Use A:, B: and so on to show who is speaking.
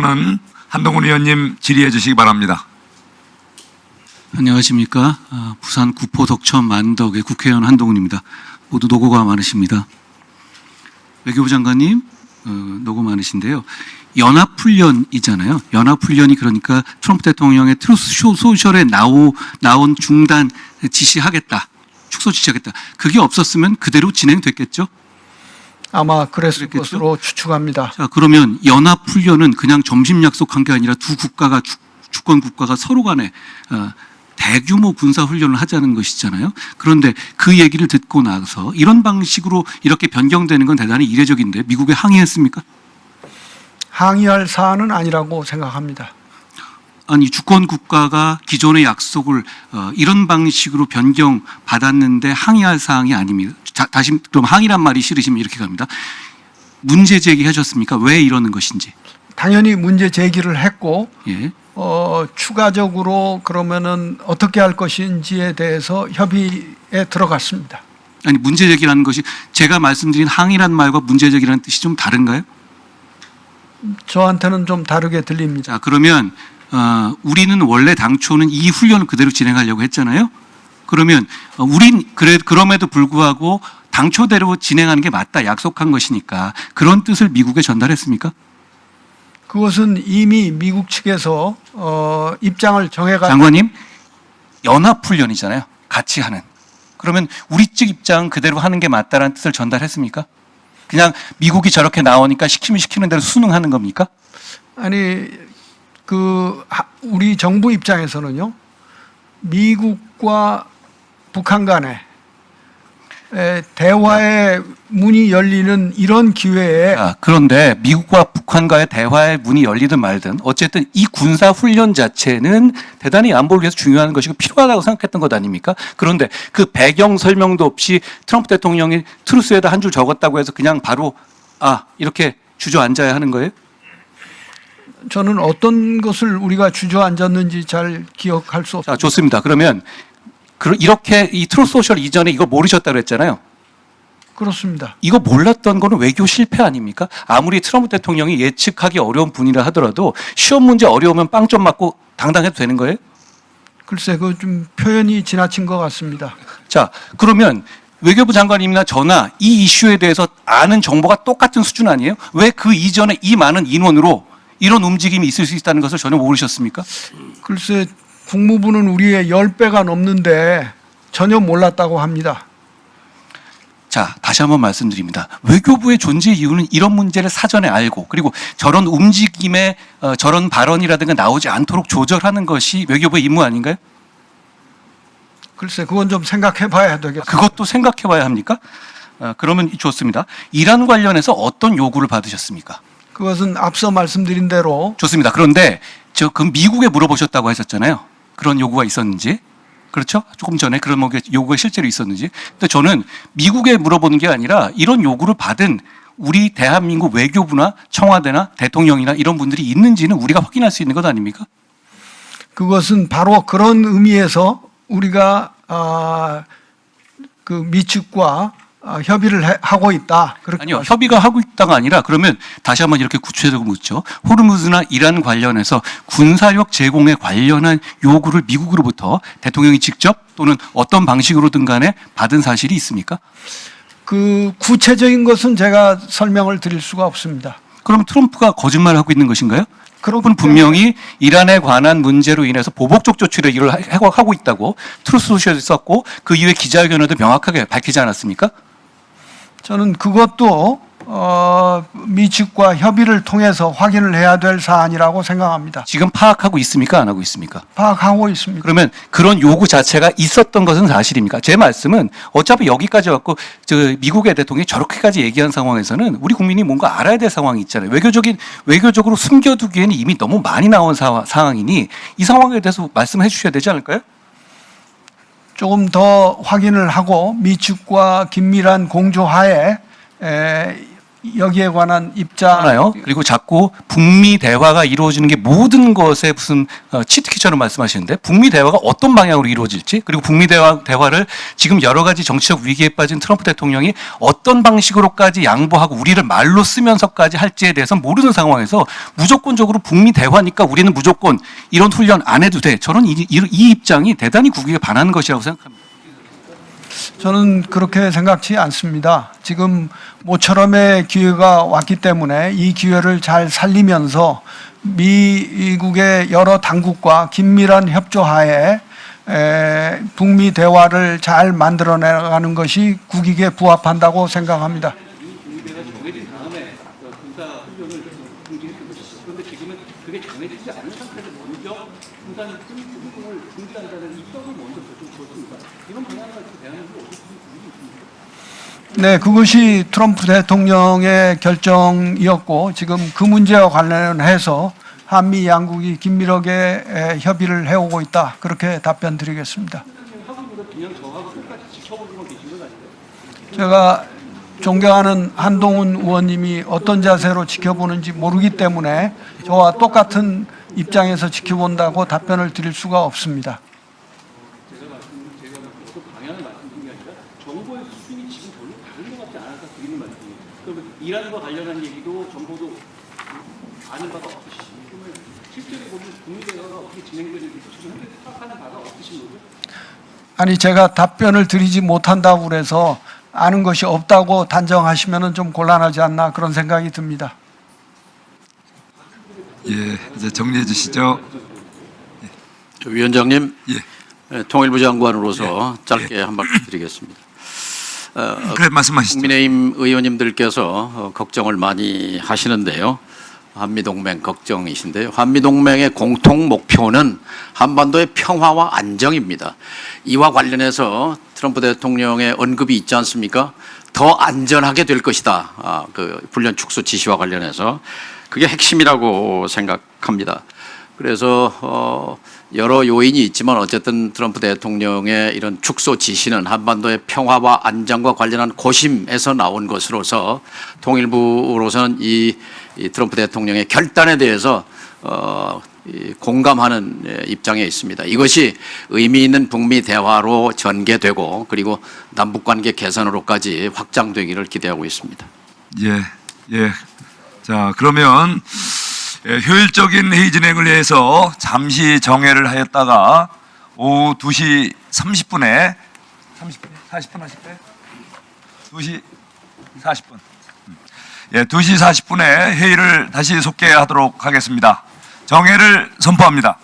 A: 하는 한동훈 의원님 질의해 주시기 바랍니다.
B: 안녕하십니까. 부산 구포 덕천 만덕의 국회의원 한동훈입니다. 모두 노고가 많으십니다. 외교부 장관님, 노고 많으신데요. 연합훈련이잖아요. 연합훈련이 그러니까 트럼프 대통령의 트루스 소셜에 나온 중단 지시하겠다. 축소 지시하겠다. 그게 없었으면 그대로 진행됐겠죠?
C: 아마 그랬을 것으로 추측합니다.
B: 자, 그러면 연합훈련은 그냥 점심 약속한 게 아니라 두 국가가 주권 국가가 서로 간에 대규모 군사훈련을 하자는 것이잖아요. 그런데 그 얘기를 듣고 나서 이런 방식으로 이렇게 변경되는 건 대단히 이례적인데 미국에 항의했습니까?
C: 항의할 사안은 아니라고 생각합니다.
B: 아니 주권 국가가 기존의 약속을 이런 방식으로 변경받았는데 항의할 사항이 아닙니다. 다시 그럼 항의란 말이 싫으시면 이렇게 갑니다. 문제 제기하셨습니까? 왜 이러는 것인지.
C: 당연히 문제 제기를 했고
B: 예.
C: 추가적으로 그러면은 어떻게 할 것인지에 대해서 협의에 들어갔습니다.
B: 아니 문제 제기라는 것이 제가 말씀드린 항의란 말과 문제 제기라는 뜻이 좀 다른가요?
C: 저한테는 좀 다르게 들립니다.
B: 자 그러면 우리는 원래 당초는 이 훈련을 그대로 진행하려고 했잖아요. 그러면 우린 그럼에도 불구하고 당초대로 진행하는 게 맞다 약속한 것이니까 그런 뜻을 미국에 전달했습니까?
C: 그것은 이미 미국 측에서 입장을 정해가.
B: 장관님 연합훈련이잖아요. 같이 하는. 그러면 우리 측 입장 그대로 하는 게 맞다라는 뜻을 전달했습니까? 그냥 미국이 저렇게 나오니까 시키면 시키는 대로 순응하는 겁니까?
C: 아니 우리 정부 입장에서는요. 미국과 북한 간에 대화의 문이 열리는 이런 기회에
B: 그런데 미국과 북한과의 대화의 문이 열리든 말든 어쨌든 이 군사 훈련 자체는 대단히 안보를 위해서 중요한 것이고 필요하다고 생각했던 것 아닙니까? 그런데 그 배경 설명도 없이 트럼프 대통령이 트루스에다 한 줄 적었다고 해서 그냥 바로 이렇게 주저앉아야 하는 거예요?
C: 저는 어떤 것을 우리가 주저앉았는지 잘 기억할 수 없습니다.
B: 자, 좋습니다. 그러면 이렇게 이 트루스 소셜 이전에 이거 모르셨다고 했잖아요.
C: 그렇습니다.
B: 이거 몰랐던 거는 외교 실패 아닙니까? 아무리 트럼프 대통령이 예측하기 어려운 분이라 하더라도 시험 문제 어려우면 빵 좀 맞고 당당해도 되는 거예요?
C: 글쎄, 그 좀 표현이 지나친 것 같습니다.
B: 자, 그러면 외교부 장관님이나 저나 이 이슈에 대해서 아는 정보가 똑같은 수준 아니에요? 왜 그 이전에 이 많은 인원으로 이런 움직임이 있을 수 있다는 것을 전혀 모르셨습니까?
C: 글쎄, 국무부는 우리의 10배가 넘는데 전혀 몰랐다고 합니다.
B: 자, 다시 한번 말씀드립니다. 외교부의 존재 이유는 이런 문제를 사전에 알고 그리고 저런 움직임에 저런 발언이라든가 나오지 않도록 조절하는 것이 외교부의 임무 아닌가요?
C: 글쎄, 그건 좀 생각해 봐야 되겠습니다.
B: 그것도 생각해 봐야 합니까? 그러면 좋습니다. 이란 관련해서 어떤 요구를 받으셨습니까?
C: 그것은 앞서 말씀드린 대로
B: 좋습니다. 그런데 그 미국에 물어보셨다고 하셨잖아요. 그런 요구가 있었는지. 그렇죠? 조금 전에 그런 요구가 실제로 있었는지. 근데 저는 미국에 물어보는 게 아니라 이런 요구를 받은 우리 대한민국 외교부나 청와대나 대통령이나 이런 분들이 있는지는 우리가 확인할 수 있는 것 아닙니까?
C: 그것은 바로 그런 의미에서 우리가 그 미측과 협의를 하고 있다. 그렇게
B: 아니요. 협의가 하고 있다가 아니라 그러면 다시 한번 이렇게 구체적으로 묻죠. 호르무즈나 이란 관련해서 군사력 제공에 관련한 요구를 미국으로부터 대통령이 직접 또는 어떤 방식으로든 간에 받은 사실이 있습니까?
C: 그 구체적인 것은 제가 설명을 드릴 수가 없습니다.
B: 그럼 트럼프가 거짓말하고 있는 것인가요? 트럼프는 분명히 이란에 관한 문제로 인해서 보복적 조치를 하고 있다고 트루스 소셜에 썼고 그 이후에 기자회견에도 명확하게 밝히지 않았습니까?
C: 저는 그것도 미측과 협의를 통해서 확인을 해야 될 사안이라고 생각합니다.
B: 지금 파악하고 있습니까? 안 하고 있습니까?
C: 파악하고 있습니다.
B: 그러면 그런 요구 자체가 있었던 것은 사실입니까? 제 말씀은 어차피 여기까지 왔고 미국의 대통령이 저렇게까지 얘기한 상황에서는 우리 국민이 뭔가 알아야 될 상황이 있잖아요. 외교적으로 숨겨두기에는 이미 너무 많이 나온 상황이니 이 상황에 대해서 말씀해 주셔야 되지 않을까요?
C: 조금 더 확인을 하고 미측과 긴밀한 공조하에 여기에 관한 입장
B: 하나요? 그리고 자꾸 북미 대화가 이루어지는 게 모든 것에 무슨 치트키처럼 말씀하시는데 북미 대화가 어떤 방향으로 이루어질지 그리고 북미 대화를 지금 여러 가지 정치적 위기에 빠진 트럼프 대통령이 어떤 방식으로까지 양보하고 우리를 말로 쓰면서까지 할지에 대해서 모르는 상황에서 무조건적으로 북미 대화니까 우리는 무조건 이런 훈련 안 해도 돼. 저는 이 입장이 대단히 국익에 반하는 것이라고 생각합니다.
C: 저는 그렇게 생각지 않습니다. 지금 모처럼의 기회가 왔기 때문에 이 기회를 잘 살리면서 미국의 여러 당국과 긴밀한 협조하에 북미 대화를 잘 만들어내가는 것이 국익에 부합한다고 생각합니다.
B: 그런데 지금은 그게 정해지지 않은 상태에서 먼저 군사는 중공을 중지한다는 입장을 먼저 줬습니다. 이런 방향을 가지고 대한민국이 어떻게 있습니까?
C: 네, 그것이 트럼프 대통령의 결정이었고 지금 그 문제와 관련해서 한미 양국이 긴밀하게 협의를 해오고 있다. 그렇게 답변드리겠습니다. 제가 존경하는 한동훈 의원님이 어떤 자세로 지켜보는지 모르기 때문에 저와 똑같은 입장에서 지켜본다고 답변을 드릴 수가 없습니다.
B: 방향을 말씀드린 게 아니라 정보의 수준이 지금 별로 다른 것 같지 않아서 드리는 말씀이에요. 그러면 이란과 관련한 얘기도 정보도 아는 바가 없으시죠. 그러면 실제로 보면 국미 대화가 어떻게 진행되는지 지금 현재 파악하는 바가 없으신 거죠?
C: 아니 제가 답변을 드리지 못한다고 그래서 아는 것이 없다고 단정하시면 좀 곤란하지 않나 그런 생각이 듭니다.
A: 예, 이제 정리해 주시죠.
D: 위원장님,
A: 예.
D: 통일부 장관으로서 짧게 한 말씀 드리겠습니다.
A: 그래 말씀하시죠.
D: 국민의힘 의원님들께서 걱정을 많이 하시는데요. 한미동맹 걱정이신데요. 한미동맹의 공통 목표는 한반도의 평화와 안정입니다. 이와 관련해서 트럼프 대통령의 언급이 있지 않습니까? 더 안전하게 될 것이다. 그 훈련 축소 지시와 관련해서 그게 핵심이라고 생각합니다. 그래서 여러 요인이 있지만 어쨌든 트럼프 대통령의 이런 축소 지시는 한반도의 평화와 안정과 관련한 고심에서 나온 것으로서 통일부로서는 이 트럼프 대통령의 결단에 대해서 공감하는 입장에 있습니다. 이것이 의미 있는 북미 대화로 전개되고 그리고 남북관계 개선으로까지 확장되기를 기대하고 있습니다.
A: 예, 예. 자, 그러면 효율적인 회의 진행을 위해서 잠시 정회를 하였다가 오후 2시 30분에 40분 하실까요? 2시 40분. 예, 2시 40분에 회의를 다시 속개하도록 하겠습니다. 정회를 선포합니다.